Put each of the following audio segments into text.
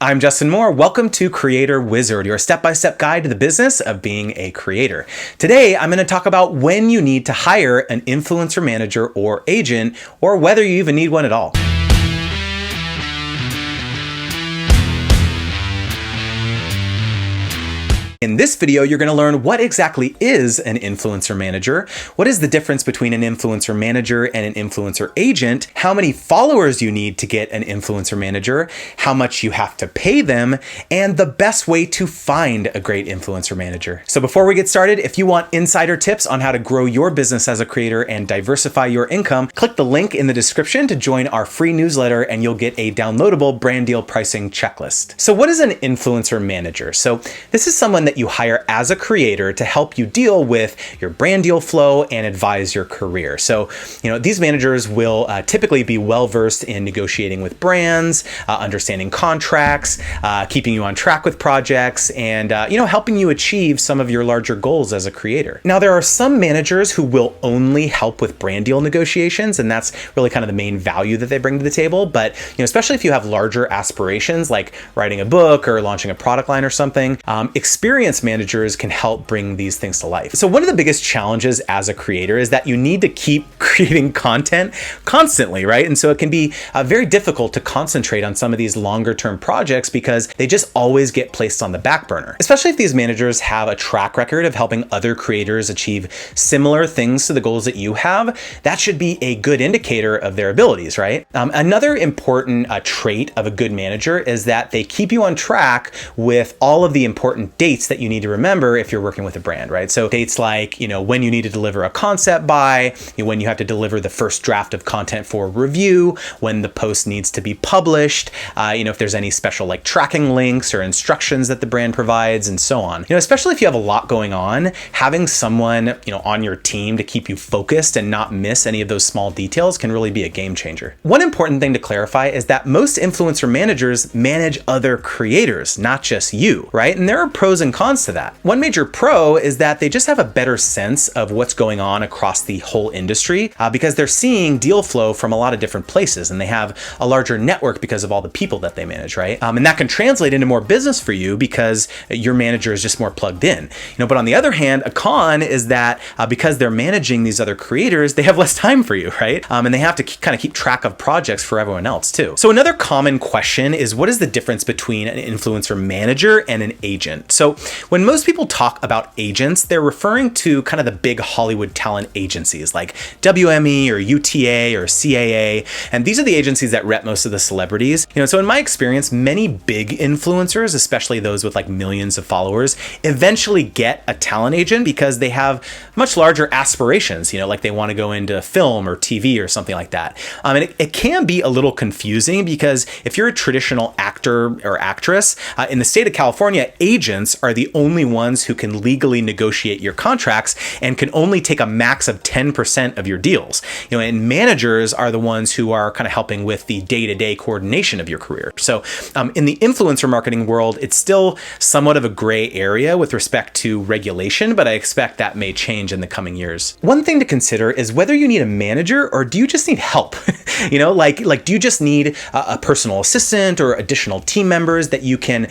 I'm Justin Moore. Welcome to Creator Wizard, your step-by-step guide to the business of being a creator. Today, I'm going to talk about when you need to hire an influencer manager or agent, or whether you even need one at all. In this video, you're going to learn what exactly is an influencer manager, what is the difference between an influencer manager and an influencer agent, how many followers you need to get an influencer manager, how much you have to pay them, and the best way to find a great influencer manager. So before we get started, if you want insider tips on how to grow your business as a creator and diversify your income, click the link in the description to join our free newsletter and you'll get a downloadable brand deal pricing checklist. So what is an influencer manager? So this is someone that you hire as a creator to help you deal with your brand deal flow and advise your career. So, these managers will typically be well-versed in negotiating with brands, understanding contracts, keeping you on track with projects, and, helping you achieve some of your larger goals as a creator. Now, there are some managers who will only help with brand deal negotiations, and that's really kind of the main value that they bring to the table. But, especially if you have larger aspirations like writing a book or launching a product line or something, experienced managers can help bring these things to life. So one of the biggest challenges as a creator is that you need to keep creating content constantly, right? And so it can be very difficult to concentrate on some of these longer term projects because they just always get placed on the back burner. Especially if these managers have a track record of helping other creators achieve similar things to the goals that you have, that should be a good indicator of their abilities, right? Another important trait of a good manager is that they keep you on track with all of the important dates that you need to remember if you're working with a brand, right? So dates like, when you need to deliver a concept by, when you have to deliver the first draft of content for review, when the post needs to be published, if there's any special like tracking links or instructions that the brand provides and so on. Especially if you have a lot going on, having someone, on your team to keep you focused and not miss any of those small details can really be a game changer. One important thing to clarify is that most influencer managers manage other creators, not just you, right? And there are pros and cons to that. One major pro is that they just have a better sense of what's going on across the whole industry because they're seeing deal flow from a lot of different places and they have a larger network because of all the people that they manage, right? And that can translate into more business for you because your manager is just more plugged in. But on the other hand, a con is that because they're managing these other creators, they have less time for you, right? And they have to kind of keep track of projects for everyone else too. So another common question is, what is the difference between an influencer manager and an agent? So when most people talk about agents, they're referring to kind of the big Hollywood talent agencies like WME or UTA or CAA. And these are the agencies that rep most of the celebrities. So in my experience, many big influencers, especially those with like millions of followers, eventually get a talent agent because they have much larger aspirations, like they want to go into film or TV or something like that. And it can be a little confusing because if you're a traditional actor or actress, in the state of California, agents are the only ones who can legally negotiate your contracts and can only take a max of 10% of your deals. And managers are the ones who are kind of helping with the day-to-day coordination of your career. So in the influencer marketing world, it's still somewhat of a gray area with respect to regulation, but I expect that may change in the coming years. One thing to consider is whether you need a manager or do you just need help? Like do you just need a personal assistant or additional team members that you can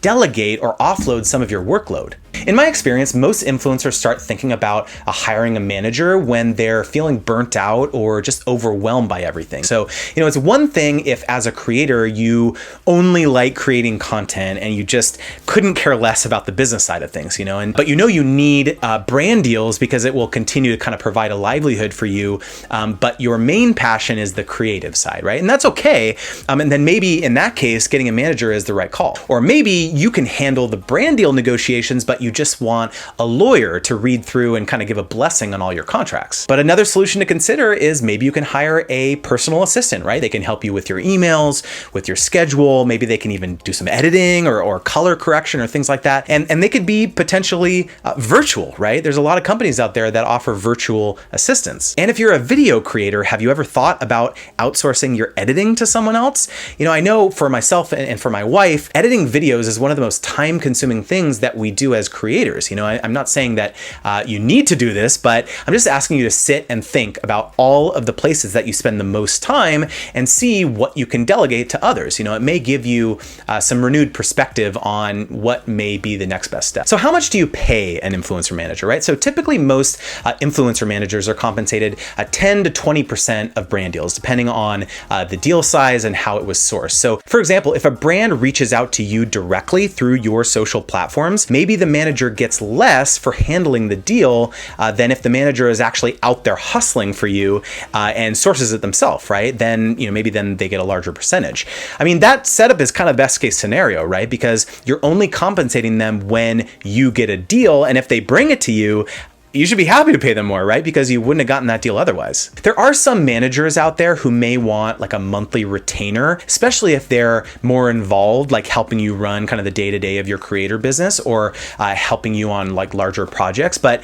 delegate or offload some of your workload? In my experience, most influencers start thinking about hiring a manager when they're feeling burnt out or just overwhelmed by everything. So, it's one thing if as a creator, you only like creating content and you just couldn't care less about the business side of things, but you need brand deals because it will continue to kind of provide a livelihood for you. But your main passion is the creative side, right? And that's okay. And then maybe in that case, getting a manager is the right call. Or maybe you can handle the brand deal negotiations, but you just want a lawyer to read through and kind of give a blessing on all your contracts. But another solution to consider is maybe you can hire a personal assistant, right? They can help you with your emails, with your schedule. Maybe they can even do some editing or color correction or things like that. And they could be potentially virtual, right? There's a lot of companies out there that offer virtual assistants. And if you're a video creator, have you ever thought about outsourcing your editing to someone else? I know for myself and for my wife, editing videos is one of the most time-consuming things that we do as creators. I'm not saying that you need to do this, but I'm just asking you to sit and think about all of the places that you spend the most time and see what you can delegate to others. It may give you some renewed perspective on what may be the next best step. So how much do you pay an influencer manager, right? So typically most influencer managers are compensated 10 to 20% of brand deals, depending on the deal size and how it was sourced. So for example, if a brand reaches out to you directly through your social platforms, maybe the manager gets less for handling the deal than if the manager is actually out there hustling for you and sources it themselves, right? Then, maybe then they get a larger percentage. I mean, that setup is kind of best case scenario, right? Because you're only compensating them when you get a deal, and if they bring it to you, you should be happy to pay them more, right? Because you wouldn't have gotten that deal otherwise. There are some managers out there who may want like a monthly retainer, especially if they're more involved, like helping you run kind of the day-to-day of your creator business, or helping you on like larger projects. But,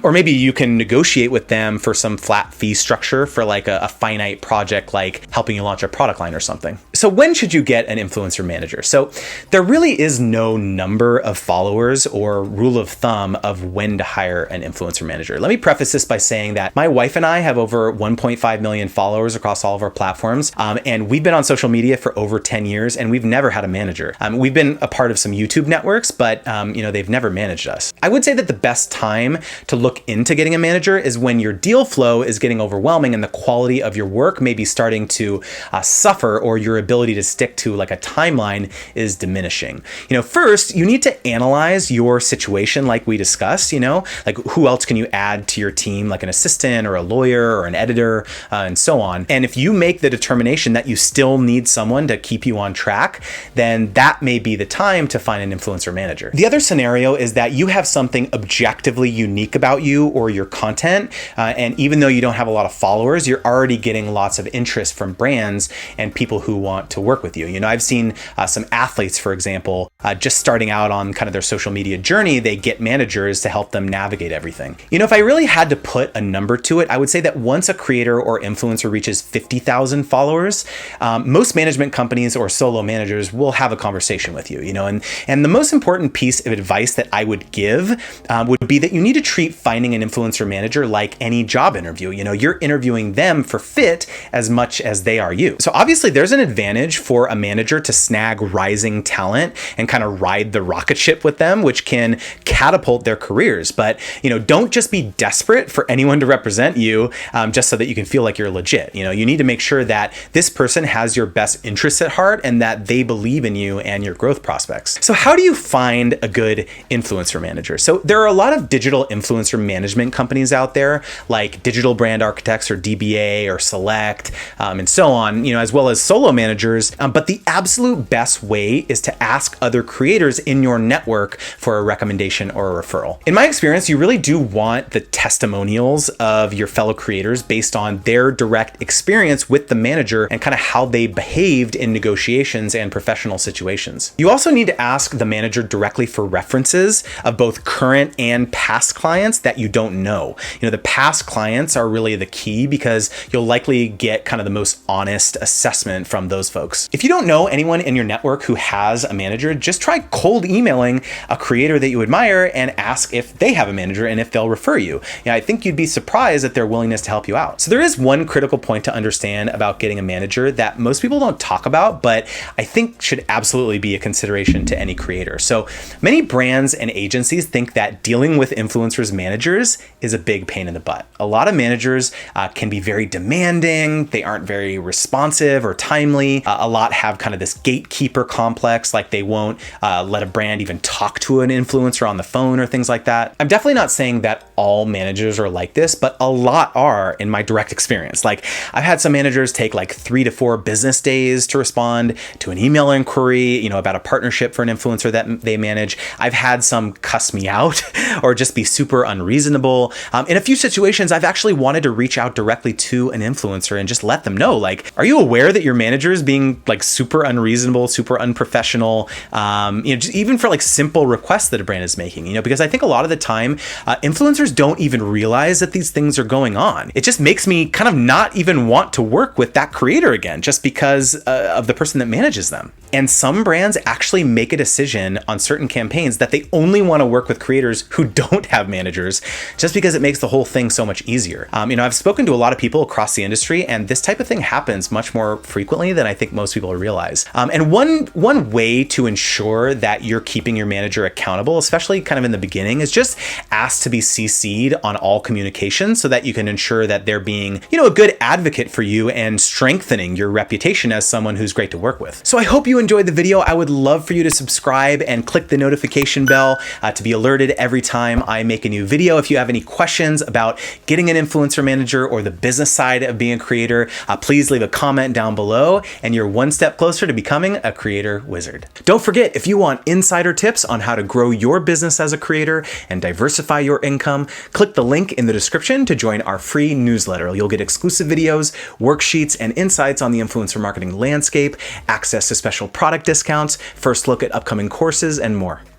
or maybe you can negotiate with them for some flat fee structure for like a finite project, like helping you launch a product line or something. So when should you get an influencer manager? So there really is no number of followers or rule of thumb of when to hire an influencer manager. Let me preface this by saying that my wife and I have over 1.5 million followers across all of our platforms. And we've been on social media for over 10 years and we've never had a manager. We've been a part of some YouTube networks, but they've never managed us. I would say that the best time to look into getting a manager is when your deal flow is getting overwhelming and the quality of your work may be starting to suffer, or your ability to stick to like a timeline is diminishing. First, you need to analyze your situation like we discussed, like who else can you add to your team, like an assistant or a lawyer or an editor, and so on. And if you make the determination that you still need someone to keep you on track, then that may be the time to find an influencer manager. The other scenario is that you have something objectively unique about you or your content, and even though you don't have a lot of followers, you're already getting lots of interest from brands and people who want to work with you. I've seen some athletes, for example, just starting out on kind of their social media journey, they get managers to help them navigate everything. If I really had to put a number to it, I would say that once a creator or influencer reaches 50,000 followers, most management companies or solo managers will have a conversation with you, and the most important piece of advice that I would give would be that you need to treat finding an influencer manager like any job interview. You're interviewing them for fit as much as they are you. So obviously there's an advantage for a manager to snag rising talent and kind of ride the rocket ship with them, which can catapult their careers. But, don't just be desperate for anyone to represent you just so that you can feel like you're legit. You need to make sure that this person has your best interests at heart and that they believe in you and your growth prospects. So how do you find a good influencer manager? So there are a lot of digital influencer management companies out there, like Digital Brand Architects or DBA or Select, and so on, as well as solo managers. But the absolute best way is to ask other creators in your network for a recommendation or a referral. In my experience, you really do want the testimonials of your fellow creators based on their direct experience with the manager and kind of how they behaved in negotiations and professional situations. You also need to ask the manager directly for references of both current and past clients that you don't know. The past clients are really the key because you'll likely get kind of the most honest assessment from those folks. If you don't know anyone in your network who has a manager, just try cold emailing a creator that you admire and ask if they have a manager and if they'll refer you. I think you'd be surprised at their willingness to help you out. So there is one critical point to understand about getting a manager that most people don't talk about, but I think should absolutely be a consideration to any creator. So many brands and agencies think that dealing with influencers managers is a big pain in the butt. A lot of managers can be very demanding. They aren't very responsive or timely. A lot have kind of this gatekeeper complex, like they won't let a brand even talk to an influencer on the phone or things like that. I'm definitely not saying that all managers are like this, but a lot are in my direct experience. Like I've had some managers take like 3 to 4 business days to respond to an email inquiry, about a partnership for an influencer that they manage. I've had some cuss me out or just be super unreasonable. In a few situations, I've actually wanted to reach out directly to an influencer and just let them know, like, are you aware that your manager is being like super unreasonable, super unprofessional, just even for like simple requests that a brand is making, because I think a lot of the time, influencers don't even realize that these things are going on. It just makes me kind of not even want to work with that creator again, just because of the person that manages them. And some brands actually make a decision on certain campaigns that they only want to work with creators who don't have managers, just because it makes the whole thing so much easier. I've spoken to a lot of people across the industry, and this type of thing happens much more frequently than I think most people realize. And one way to ensure that you're keeping your manager accountable, especially kind of in the beginning, is just ask to be CC'd on all communications so that you can ensure that they're being, a good advocate for you and strengthening your reputation as someone who's great to work with. So I hope you enjoyed the video. I would love for you to subscribe and click the notification bell to be alerted every time I make a new video. If you have any questions about getting an influencer manager or the business side of being a creator, please leave a comment down below, and you're one step closer to becoming a creator wizard. Don't forget, if you want insider tips on how to grow your business as a creator and diversify your income, click the link in the description to join our free newsletter. You'll get exclusive videos, worksheets, and insights on the influencer marketing landscape, access to special product discounts, first look at upcoming courses, and more.